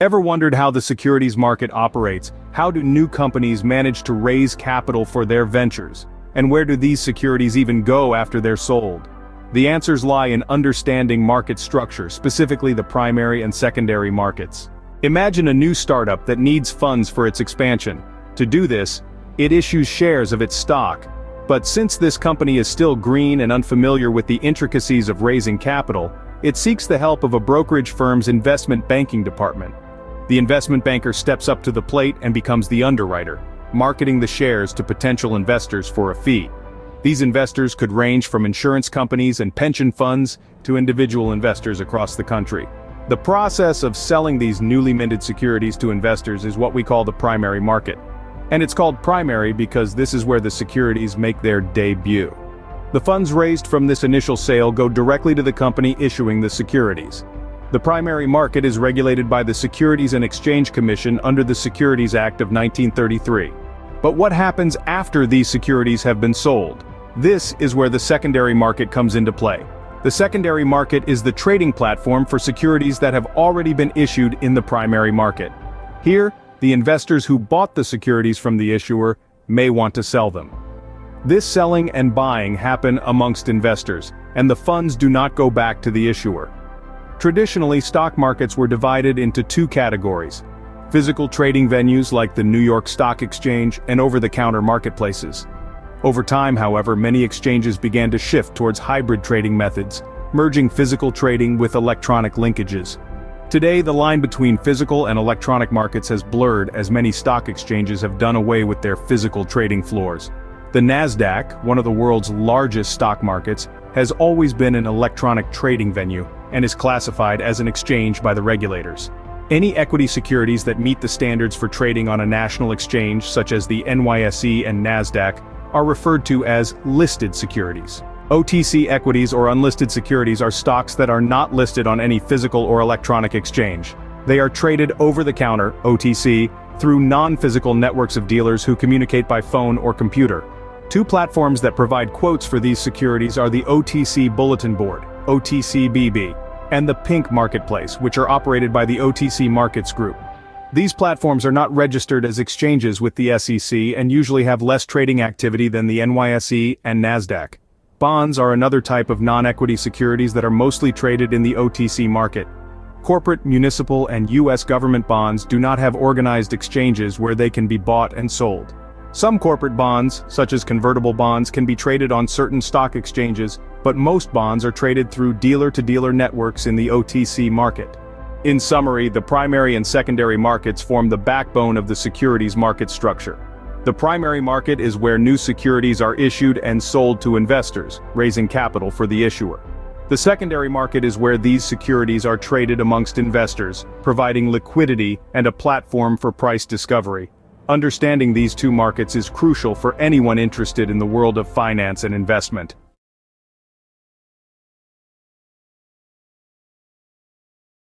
Ever wondered how the securities market operates? How do new companies manage to raise capital for their ventures? And where do these securities even go after they're sold? The answers lie in understanding market structure, specifically the primary and secondary markets. Imagine a new startup that needs funds for its expansion. To do this, it issues shares of its stock. But since this company is still green and unfamiliar with the intricacies of raising capital, it seeks the help of a brokerage firm's investment banking department. The investment banker steps up to the plate and becomes the underwriter, marketing the shares to potential investors for a fee. These investors could range from insurance companies and pension funds to individual investors across the country. The process of selling these newly minted securities to investors is what we call the primary market. And it's called primary because this is where the securities make their debut. The funds raised from this initial sale go directly to the company issuing the securities. The primary market is regulated by the Securities and Exchange Commission under the Securities Act of 1933. But what happens after these securities have been sold? This is where the secondary market comes into play. The secondary market is the trading platform for securities that have already been issued in the primary market. Here, the investors who bought the securities from the issuer may want to sell them. This selling and buying happen amongst investors, and the funds do not go back to the issuer. Traditionally, stock markets were divided into two categories: physical trading venues like the New York Stock Exchange and over-the-counter marketplaces. Over time, however, many exchanges began to shift towards hybrid trading methods, merging physical trading with electronic linkages. Today, the line between physical and electronic markets has blurred as many stock exchanges have done away with their physical trading floors. The Nasdaq, one of the world's largest stock markets, has always been an electronic trading venue and is classified as an exchange by the regulators. Any equity securities that meet the standards for trading on a national exchange, such as the NYSE and Nasdaq, are referred to as listed securities. OTC equities or unlisted securities are stocks that are not listed on any physical or electronic exchange. They are traded over-the-counter, OTC, through non-physical networks of dealers who communicate by phone or computer. Two platforms that provide quotes for these securities are the OTC Bulletin Board, OTCBB, and the Pink Marketplace, which are operated by the OTC Markets Group. These platforms are not registered as exchanges with the SEC and usually have less trading activity than the NYSE and Nasdaq. Bonds are another type of non-equity securities that are mostly traded in the OTC market. Corporate, municipal, and U.S. government bonds do not have organized exchanges where they can be bought and sold. Some corporate bonds, such as convertible bonds, can be traded on certain stock exchanges, but most bonds are traded through dealer-to-dealer networks in the OTC market. In summary, the primary and secondary markets form the backbone of the securities market structure. The primary market is where new securities are issued and sold to investors, raising capital for the issuer. The secondary market is where these securities are traded amongst investors, providing liquidity and a platform for price discovery. Understanding these two markets is crucial for anyone interested in the world of finance and investment.